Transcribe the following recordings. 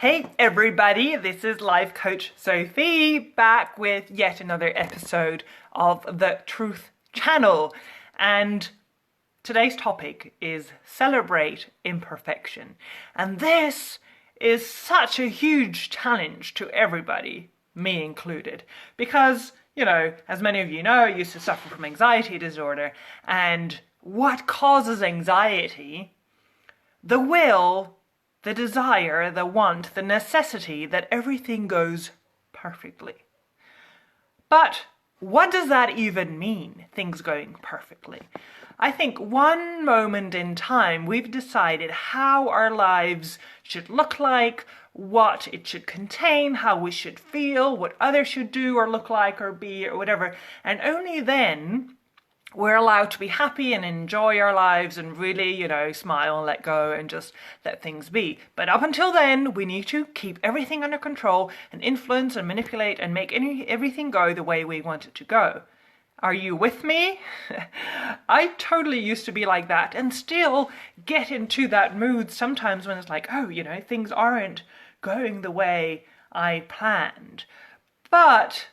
Hey everybody, this is Life Coach Sophie back with yet another episode of the Truth Channel. And today's topic is celebrate imperfection. And this is such a huge challenge to everybody, me included, because, you know, as many of you know, I used to suffer from anxiety disorder. And what causes anxiety? The will, the desire, the want, the necessity that everything goes perfectly. But what does that even mean, things going perfectly? I think one moment in time we've decided how our lives should look like, what it should contain, how we should feel, what others should do or look like or be or whatever. And only then we're allowed to be happy and enjoy our lives and really, you know, smile and let go and just let things be. But up until then, we need to keep everything under control and influence and manipulate and make everything go the way we want it to go. Are you with me? I totally used to be like that and still get into that mood sometimes when it's like, oh, you know, things aren't going the way I planned. But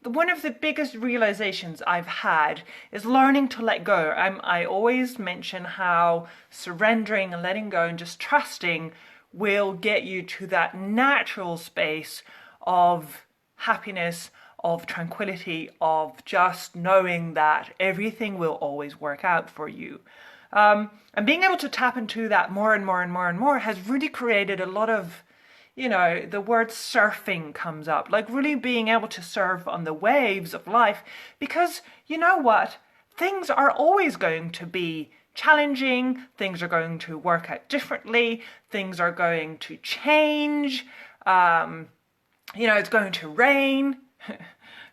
one of the biggest realizations I've had is learning to let go. I always mention how surrendering and letting go and just trusting will get you to that natural space of happiness, of tranquility, of just knowing that everything will always work out for you. And being able to tap into that more and more and more and more has really created a lot of, you know, the word surfing comes up, like really being able to surf on the waves of life, because you know what? Things are always going to be challenging, things are going to work out differently, things are going to change, you know, it's going to rain,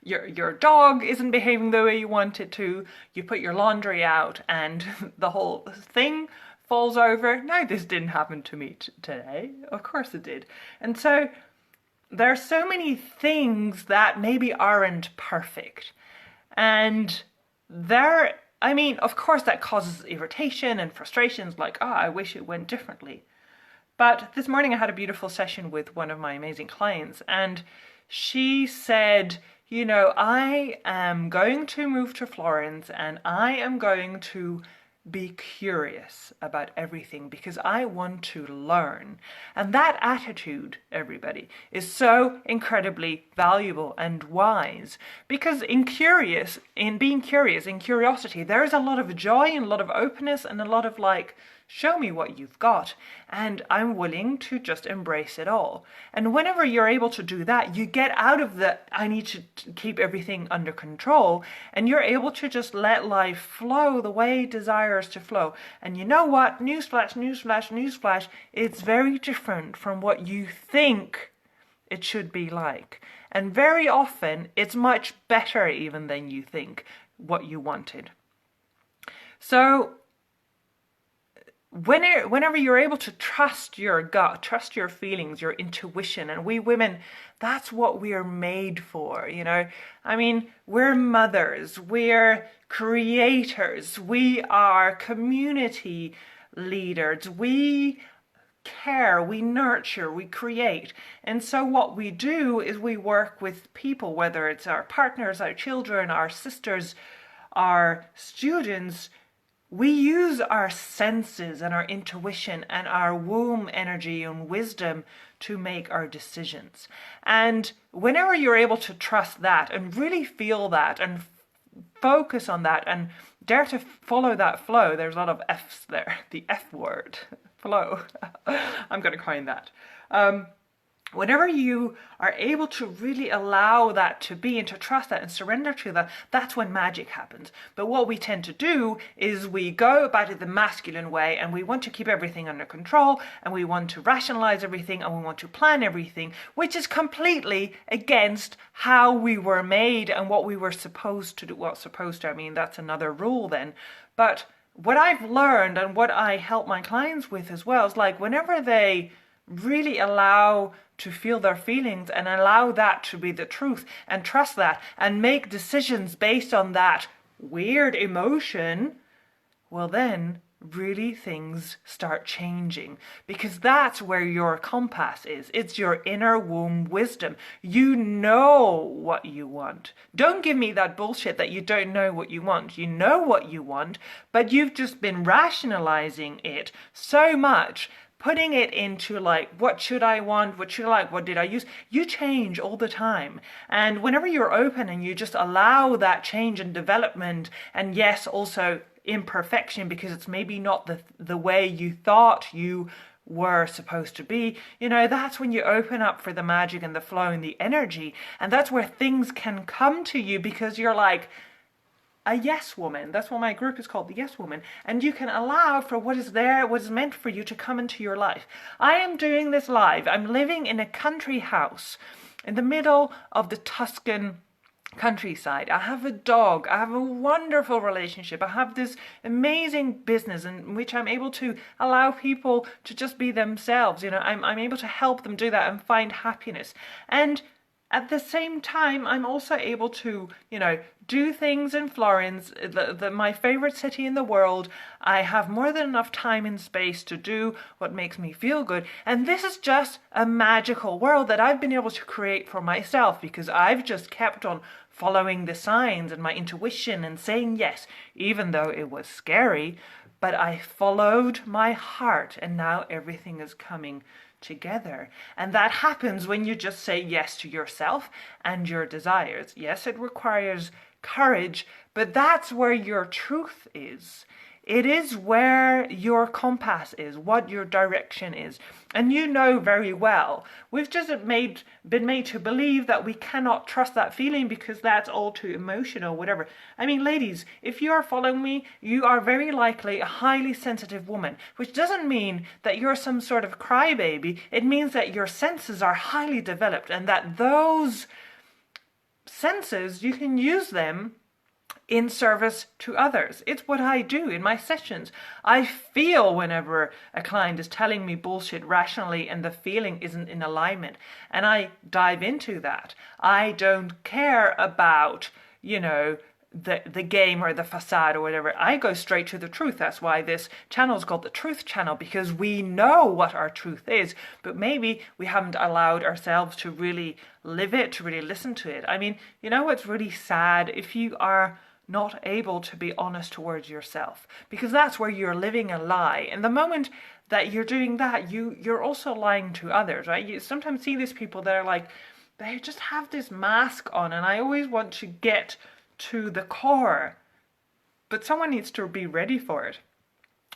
your dog isn't behaving the way you want it to, you put your laundry out and the whole thing falls over. No, this didn't happen to me today. Of course it did. And so there are so many things that maybe aren't perfect. And I mean, of course that causes irritation and frustrations like, I wish it went differently. But this morning I had a beautiful session with one of my amazing clients and she said, you know, I am going to move to Florence and I am going to be curious about everything because I want to learn. And that attitude, everybody, is so incredibly valuable and wise because in being curious, in curiosity, there is a lot of joy and a lot of openness and a lot of like, show me what you've got. And I'm willing to just embrace it all. And whenever you're able to do that, you get out of the, I need to keep everything under control. And you're able to just let life flow the way it desires to flow. And you know what? Newsflash, newsflash, newsflash. It's very different from what you think it should be like. And very often, it's much better even than you think what you wanted. So whenever you're able to trust your gut, trust your feelings, your intuition, and we women, that's what we are made for, you know? I mean, we're mothers, we're creators, we are community leaders, we care, we nurture, we create. And so what we do is we work with people, whether it's our partners, our children, our sisters, our students. We use our senses and our intuition and our womb energy and wisdom to make our decisions. And whenever you're able to trust that and really feel that and focus on that and dare to follow that flow, there's a lot of F's there, the F word, flow. I'm going to coin that. Whenever you are able to really allow that to be and to trust that and surrender to that, that's when magic happens. But what we tend to do is we go about it the masculine way and we want to keep everything under control and we want to rationalize everything and we want to plan everything, which is completely against how we were made and what we were supposed to do. Well, supposed to, I mean, that's another rule then. But what I've learned and what I help my clients with as well is like whenever they really allow to feel their feelings and allow that to be the truth and trust that and make decisions based on that weird emotion, well then really things start changing, because that's where your compass is. It's your inner womb wisdom. You know what you want. Don't give me that bullshit that you don't know what you want. You know what you want, but you've just been rationalizing it so much, putting it into like, what should I want? What should I like? What did I use? You change all the time. And whenever you're open and you just allow that change and development, and yes, also imperfection, because it's maybe not the way you thought you were supposed to be, that's when you open up for the magic and the flow and the energy. And that's where things can come to you, because you're like a yes woman. That's what my group is called, the yes woman. And you can allow for what is there, what is meant for you to come into your life. I am doing this live. I'm living in a country house in the middle of the Tuscan countryside. I have a dog. I have a wonderful relationship. I have this amazing business in which I'm able to allow people to just be themselves. I'm able to help them do that and find happiness. And at the same time, I'm also able to, do things in Florence, my favorite city in the world. I have more than enough time and space to do what makes me feel good. And this is just a magical world that I've been able to create for myself, because I've just kept on following the signs and my intuition and saying yes, even though it was scary. But I followed my heart, and now everything is coming together. And that happens when you just say yes to yourself and your desires. Yes, it requires courage, but that's where your truth is. It is where your compass is, what your direction is. And you know very well, we've just been made to believe that we cannot trust that feeling because that's all too emotional, whatever. I mean, ladies, if you are following me, you are very likely a highly sensitive woman, which doesn't mean that you're some sort of crybaby. It means that your senses are highly developed, and that those senses, you can use them in service to others. It's what I do in my sessions. I feel whenever a client is telling me bullshit rationally and the feeling isn't in alignment, and I dive into that. I don't care about, the game or the facade or whatever. I go straight to the truth. That's why this channel is called the Truth Channel, because we know what our truth is, but maybe we haven't allowed ourselves to really live it, to really listen to it. I mean, what's really sad? If you are not able to be honest towards yourself, because that's where you're living a lie. And the moment that you're doing that, you're also lying to others, right? You sometimes see these people that are like, they just have this mask on, and I always want to get to the core, but someone needs to be ready for it.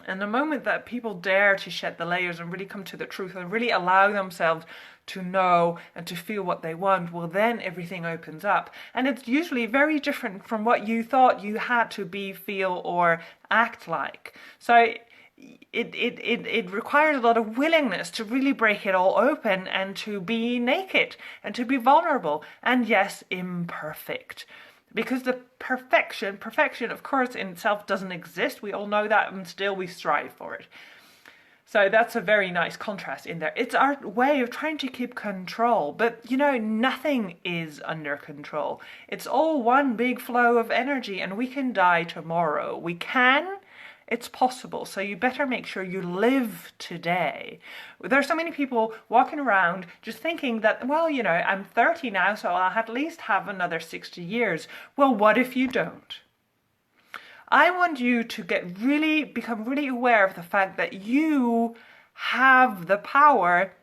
And the moment that people dare to shed the layers and really come to the truth and really allow themselves to know and to feel what they want, well, then everything opens up. And it's usually very different from what you thought you had to be, feel, or act like. So it requires a lot of willingness to really break it all open and to be naked and to be vulnerable and, yes, imperfect. Because the perfection, of course, in itself doesn't exist. We all know that, and still we strive for it. So that's a very nice contrast in there. It's our way of trying to keep control. But, nothing is under control. It's all one big flow of energy, and we can die tomorrow. We can. It's possible. So you better make sure you live today. There are so many people walking around just thinking that, well, I'm 30 now, so I'll at least have another 60 years. Well, what if you don't? I want you to become really aware of the fact that you have the power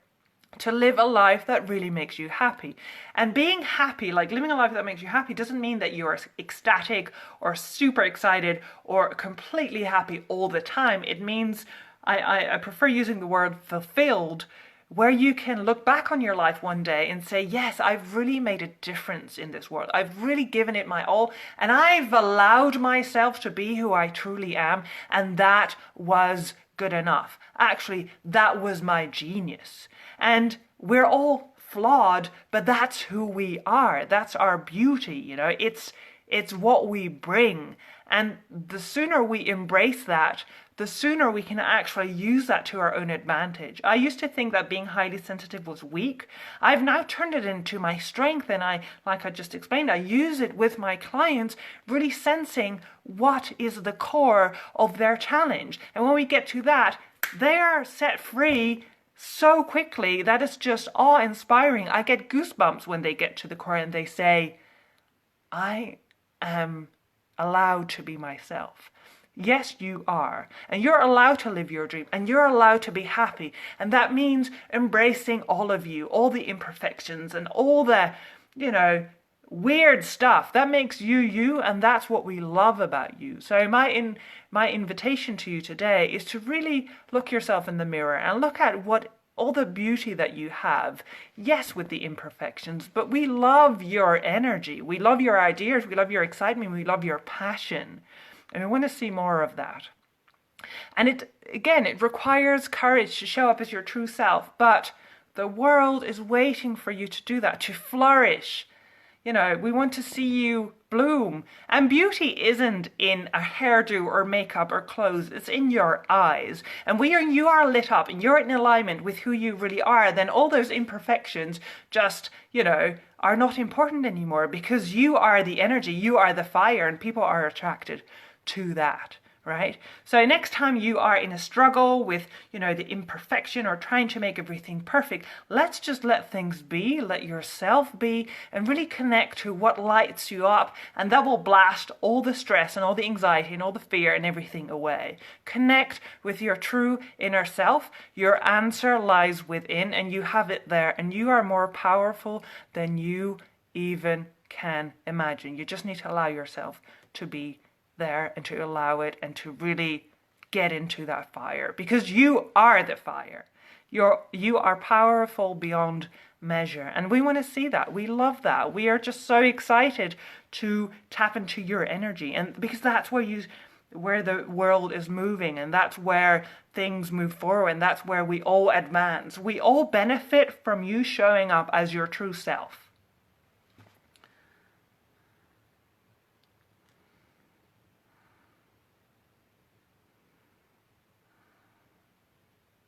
to live a life that really makes you happy. And being happy, like living a life that makes you happy, doesn't mean that you're ecstatic or super excited or completely happy all the time. It means, I prefer using the word fulfilled, where you can look back on your life one day and say, yes, I've really made a difference in this world. I've really given it my all, and I've allowed myself to be who I truly am, and that was good enough. Actually, that was my genius. And we're all flawed, but that's who we are. That's our beauty, It's what we bring. And the sooner we embrace that, the sooner we can actually use that to our own advantage. I used to think that being highly sensitive was weak. I've now turned it into my strength, and like I just explained, I use it with my clients, really sensing what is the core of their challenge. And when we get to that, they are set free so quickly that it's just awe-inspiring. I get goosebumps when they get to the core and they say, I am allowed to be myself. Yes, you are. And you're allowed to live your dream, and you're allowed to be happy. And that means embracing all of you, all the imperfections and all the, weird stuff. That makes you you, and that's what we love about you. So my invitation to you today is to really look yourself in the mirror and look at all the beauty that you have. Yes, with the imperfections, but we love your energy. We love your ideas. We love your excitement. We love your passion. And we want to see more of that. And it requires courage to show up as your true self, but the world is waiting for you to do that, to flourish. We want to see you bloom. And beauty isn't in a hairdo or makeup or clothes. It's in your eyes. And when you are lit up and you're in alignment with who you really are, then all those imperfections just, are not important anymore, because you are the energy, you are the fire, and people are attracted to that. Right? So next time you are in a struggle with, the imperfection or trying to make everything perfect, let's just let things be, let yourself be, and really connect to what lights you up, and that will blast all the stress and all the anxiety and all the fear and everything away. Connect with your true inner self. Your answer lies within, and you have it there, and you are more powerful than you even can imagine. You just need to allow yourself to be there and to allow it and to really get into that fire, because you are the fire. You are powerful beyond measure, and we want to see that. We love that. We are just so excited to tap into your energy, and because that's where the world is moving, and that's where things move forward, and that's where we all advance. We all benefit from you showing up as your true self.